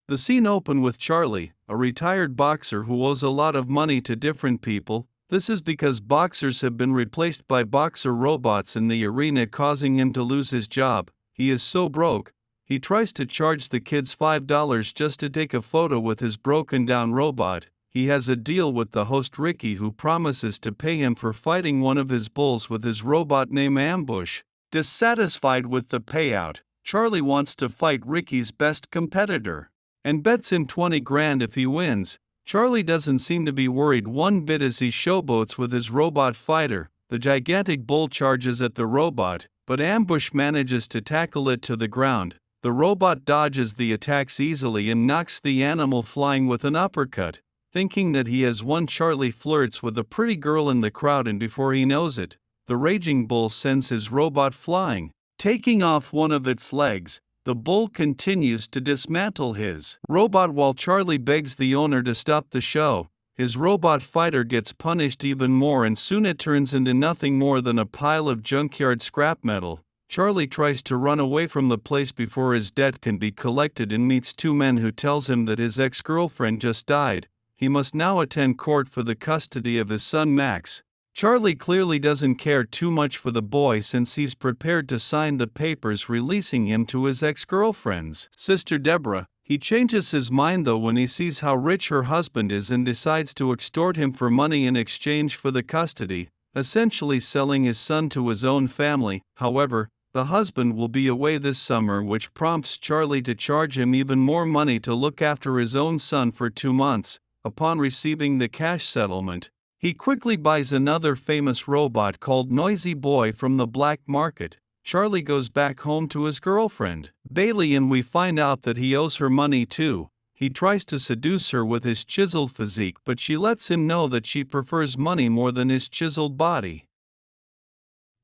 The scene opens with Charlie, a retired boxer who owes a lot of money to different people. This is because boxers have been replaced by boxer robots in the arena, causing him to lose his job. He is so broke, he tries to charge the kids $5 just to take a photo with his broken down robot. He has a deal with the host Ricky, who promises to pay him for fighting one of his bulls with his robot named Ambush. Dissatisfied with the payout, Charlie wants to fight Ricky's best competitor and bets him 20 grand if he wins. Charlie doesn't seem to be worried one bit as he showboats with his robot fighter. The gigantic bull charges at the robot, but Ambush manages to tackle it to the ground. The robot dodges the attacks easily and knocks the animal flying with an uppercut. Thinking that he has won, Charlie flirts with a pretty girl in the crowd, and before he knows it, the raging bull sends his robot flying, taking off one of its legs. The bull continues to dismantle his robot while Charlie begs the owner to stop the show. His robot fighter gets punished even more, and soon it turns into nothing more than a pile of junkyard scrap metal. Charlie tries to run away from the place before his debt can be collected and meets two men who tells him that his ex-girlfriend just died. He must now attend court for the custody of his son Max. Charlie clearly doesn't care too much for the boy, since he's prepared to sign the papers releasing him to his ex-girlfriend's sister Deborah. He changes his mind though when he sees how rich her husband is and decides to extort him for money in exchange for the custody, essentially selling his son to his own family. However, the husband will be away this summer, which prompts Charlie to charge him even more money to look after his own son for 2 months. Upon receiving the cash settlement, he quickly buys another famous robot called Noisy Boy from the black market. Charlie goes back home to his girlfriend, Bailey, and we find out that he owes her money too. He tries to seduce her with his chiseled physique, but she lets him know that she prefers money more than his chiseled body.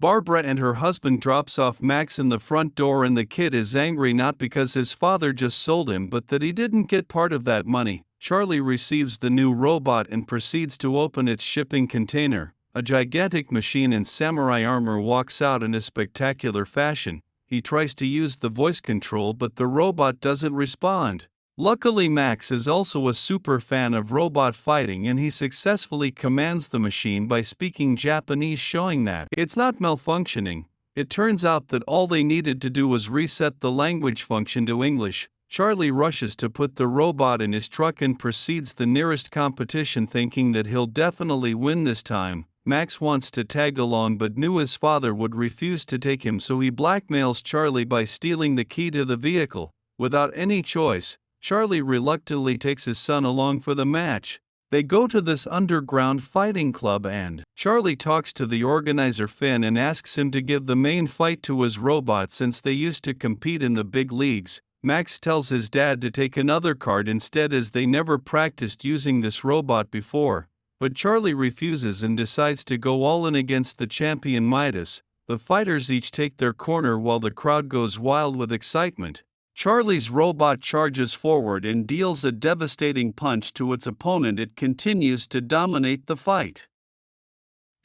Barbara and her husband drops off Max in the front door, and the kid is angry not because his father just sold him but that he didn't get part of that money. Charlie receives the new robot and proceeds to open its shipping container. A gigantic machine in samurai armor walks out in a spectacular fashion. He tries to use the voice control, but the robot doesn't respond. Luckily, Max is also a super fan of robot fighting, and he successfully commands the machine by speaking Japanese, showing that it's not malfunctioning. It turns out that all they needed to do was reset the language function to English. Charlie rushes to put the robot in his truck and proceeds the nearest competition, thinking that he'll definitely win this time. Max wants to tag along but knew his father would refuse to take him, so he blackmails Charlie by stealing the key to the vehicle. Without any choice, Charlie reluctantly takes his son along for the match. They go to this underground fighting club, and Charlie talks to the organizer Finn and asks him to give the main fight to his robot since they used to compete in the big leagues. Max tells his dad to take another card instead, as they never practiced using this robot before, but Charlie refuses and decides to go all in against the champion Midas. The fighters each take their corner while the crowd goes wild with excitement. Charlie's robot charges forward and deals a devastating punch to its opponent. It continues to dominate the fight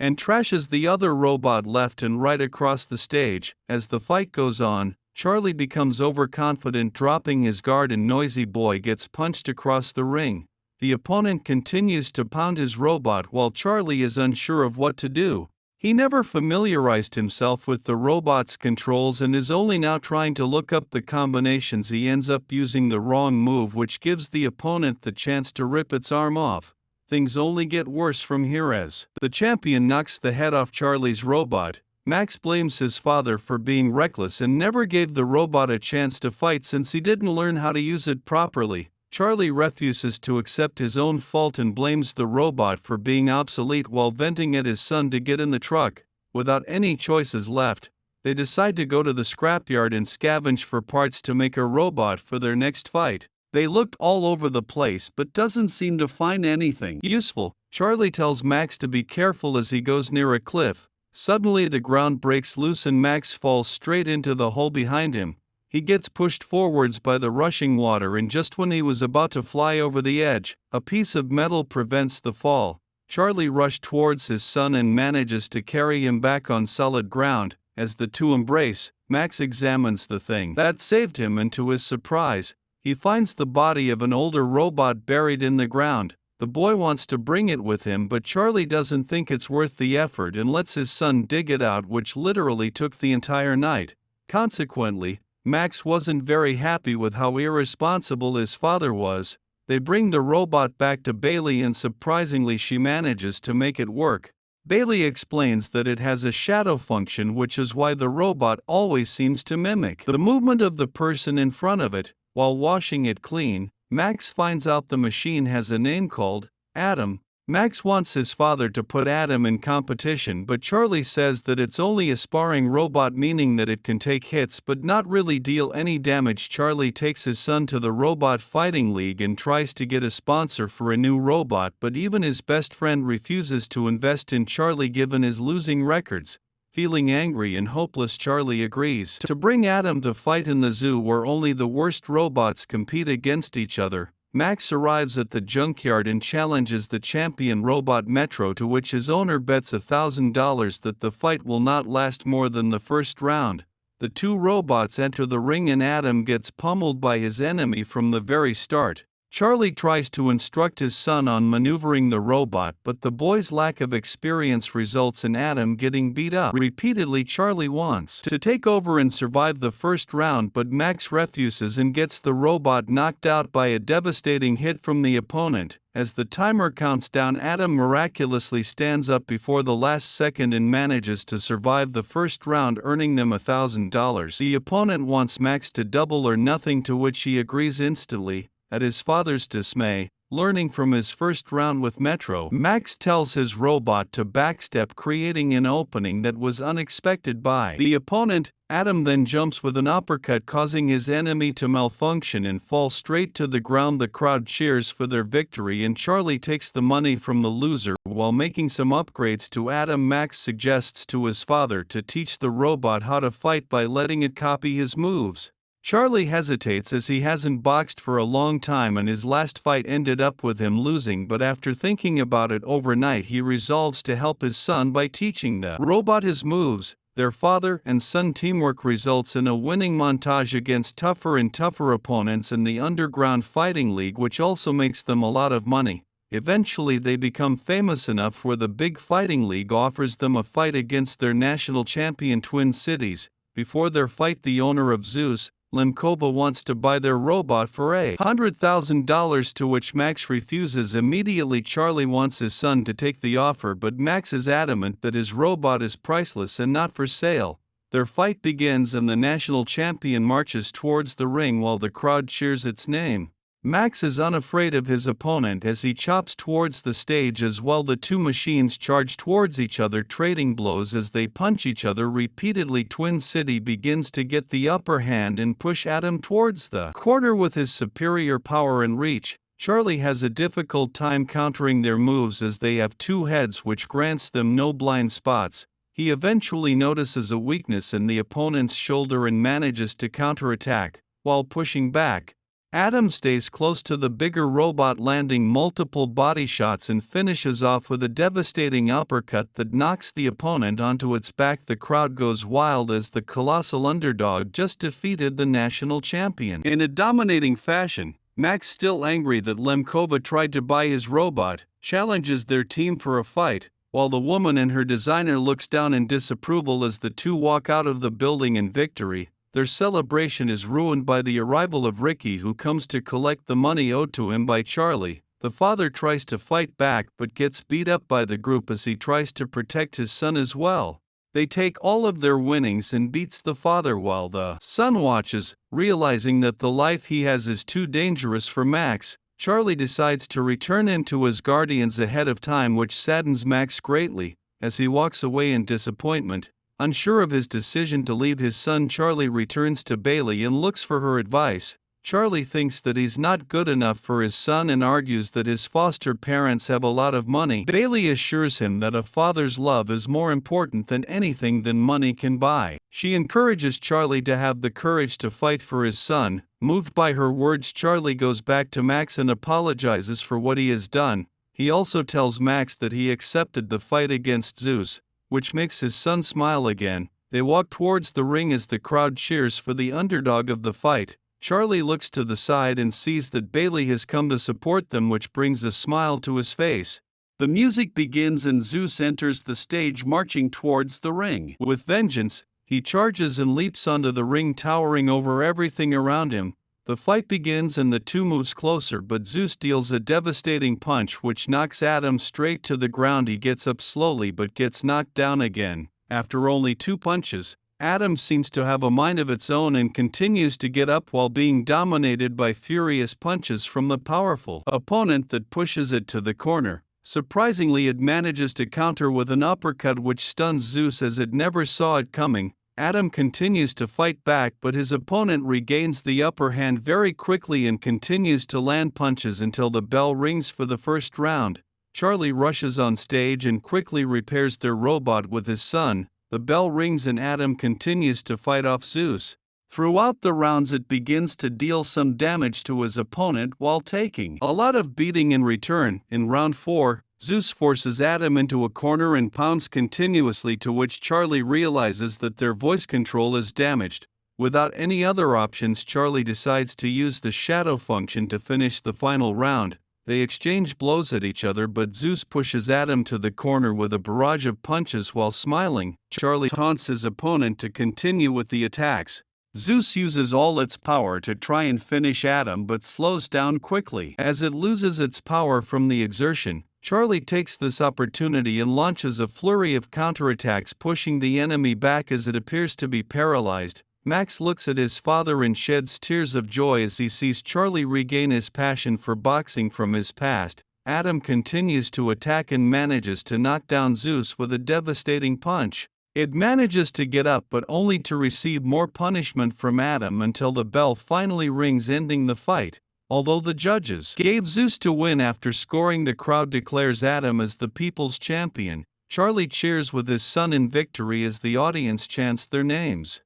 and trashes the other robot left and right across the stage. As the fight goes on, Charlie becomes overconfident, dropping his guard, and Noisy Boy gets punched across the ring. The opponent continues to pound his robot while Charlie is unsure of what to do. He never familiarized himself with the robot's controls and is only now trying to look up the combinations. He ends up using the wrong move, which gives the opponent the chance to rip its arm off. Things only get worse from here as the champion knocks the head off Charlie's robot. Max blames his father for being reckless and never gave the robot a chance to fight since he didn't learn how to use it properly. Charlie refuses to accept his own fault and blames the robot for being obsolete while venting at his son to get in the truck. Without any choices left, they decide to go to the scrapyard and scavenge for parts to make a robot for their next fight. They looked all over the place but doesn't seem to find anything useful. Charlie tells Max to be careful as he goes near a cliff. Suddenly the ground breaks loose and Max falls straight into the hole behind him. He gets pushed forwards by the rushing water, and just when he was about to fly over the edge, a piece of metal prevents the fall. Charlie rushed towards his son and manages to carry him back on solid ground. As the two embrace, Max examines the thing that saved him, and to his surprise, He finds the body of an older robot buried in the ground. The boy wants to bring it with him, but Charlie doesn't think it's worth the effort and lets his son dig it out, which literally took the entire night. Consequently, Max wasn't very happy with how irresponsible his father was. They bring the robot back to Bailey and surprisingly she manages to make it work. Bailey explains that it has a shadow function, which is why the robot always seems to mimic the movement of the person in front of it. While washing it clean, Max finds out the machine has a name called Adam. Max wants his father to put Adam in competition, but Charlie says that it's only a sparring robot, meaning that it can take hits but not really deal any damage. Charlie takes his son to the robot fighting league and tries to get a sponsor for a new robot, but even his best friend refuses to invest in Charlie given his losing records. Feeling angry and hopeless, Charlie agrees to bring Adam to fight in the zoo where only the worst robots compete against each other. Max arrives at the junkyard and challenges the champion robot Metro, to which his owner bets $1,000 that the fight will not last more than the first round. The two robots enter the ring and Adam gets pummeled by his enemy from the very start. Charlie tries to instruct his son on maneuvering the robot, but the boy's lack of experience results in Adam getting beat up repeatedly. Charlie wants to take over and survive the first round, but Max refuses and gets the robot knocked out by a devastating hit from the opponent. As the timer counts down, Adam miraculously stands up before the last second and manages to survive the first round, earning them $1,000. The opponent wants Max to double or nothing, to which he agrees instantly. At his father's dismay, learning from his first round with Metro, Max tells his robot to backstep, creating an opening that was unexpected by the opponent. Adam then jumps with an uppercut, causing his enemy to malfunction and fall straight to the ground. The crowd cheers for their victory and Charlie takes the money from the loser. While making some upgrades to Adam, Max suggests to his father to teach the robot how to fight by letting it copy his moves. Charlie hesitates as he hasn't boxed for a long time and his last fight ended up with him losing, but after thinking about it overnight he resolves to help his son by teaching the robot his moves. Their father and son teamwork results in a winning montage against tougher and tougher opponents in the underground fighting league, which also makes them a lot of money. Eventually they become famous enough where the big fighting league offers them a fight against their national champion Twin Cities. Before their fight, the owner of Zeus, Lemkova, wants to buy their robot for $100,000, to which Max refuses immediately. Charlie wants his son to take the offer, but Max is adamant that his robot is priceless and not for sale. Their fight begins and the national champion marches towards the ring while the crowd cheers its name. Max is unafraid of his opponent as he chops towards the stage as well. The two machines charge towards each other, trading blows as they punch each other repeatedly. Twin City begins to get the upper hand and push Adam towards the corner with his superior power and reach. Charlie has a difficult time countering their moves as they have two heads, which grants them no blind spots. He eventually notices a weakness in the opponent's shoulder and manages to counterattack. While pushing back, Adam stays close to the bigger robot, landing multiple body shots and finishes off with a devastating uppercut that knocks the opponent onto its back. The crowd goes wild as the colossal underdog just defeated the national champion in a dominating fashion. Max, still angry that Lemkova tried to buy his robot, challenges their team for a fight, while the woman and her designer looks down in disapproval as the two walk out of the building in victory. Their celebration is ruined by the arrival of Ricky, who comes to collect the money owed to him by Charlie. The father tries to fight back but gets beat up by the group as he tries to protect his son as well. They take all of their winnings and beats the father while the son watches. Realizing that the life he has is too dangerous for Max, Charlie decides to return into his guardians ahead of time, which saddens Max greatly. As he walks away in disappointment, unsure of his decision to leave his son, Charlie returns to Bailey and looks for her advice. Charlie thinks that he's not good enough for his son and argues that his foster parents have a lot of money. Bailey assures him that a father's love is more important than anything than money can buy. She encourages Charlie to have the courage to fight for his son. Moved by her words, Charlie goes back to Max and apologizes for what he has done. He also tells Max that he accepted the fight against Zeus, which makes his son smile again. They walk towards the ring as the crowd cheers for the underdog of the fight. Charlie looks to the side and sees that Bailey has come to support them, which brings a smile to his face. The music begins and Zeus enters the stage marching towards the ring. With vengeance, he charges and leaps onto the ring, towering over everything around him. The fight begins and the two moves closer, but Zeus deals a devastating punch which knocks Adam straight to the ground. He gets up slowly but gets knocked down again. After only 2 punches, Adam seems to have a mind of its own and continues to get up while being dominated by furious punches from the powerful opponent that pushes it to the corner. Surprisingly, it manages to counter with an uppercut which stuns Zeus as it never saw it coming. Adam continues to fight back, but his opponent regains the upper hand very quickly and continues to land punches until the bell rings for the first round. Charlie rushes on stage and quickly repairs their robot with his son. The bell rings and Adam continues to fight off Zeus. Throughout the rounds, it begins to deal some damage to his opponent while taking a lot of beating in return. In round 4, Zeus forces Adam into a corner and pounds continuously, to which Charlie realizes that their voice control is damaged. Without any other options, Charlie decides to use the shadow function to finish the final round. They exchange blows at each other, but Zeus pushes Adam to the corner with a barrage of punches while smiling. Charlie taunts his opponent to continue with the attacks. Zeus uses all its power to try and finish Adam but slows down quickly as it loses its power from the exertion. Charlie takes this opportunity and launches a flurry of counterattacks, pushing the enemy back as it appears to be paralyzed. Max looks at his father and sheds tears of joy as he sees Charlie regain his passion for boxing from his past. Adam continues to attack and manages to knock down Zeus with a devastating punch. It manages to get up, but only to receive more punishment from Adam until the bell finally rings, ending the fight. Although the judges gave Zeus to win after scoring, the crowd declares Adam as the people's champion. Charlie cheers with his son in victory as the audience chants their names.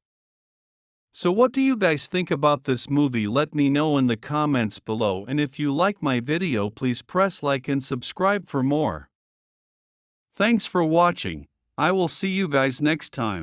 So what do you guys think about this movie? Let me know in the comments below, and if you like my video, please press like and subscribe for more. Thanks for watching. I will see you guys next time.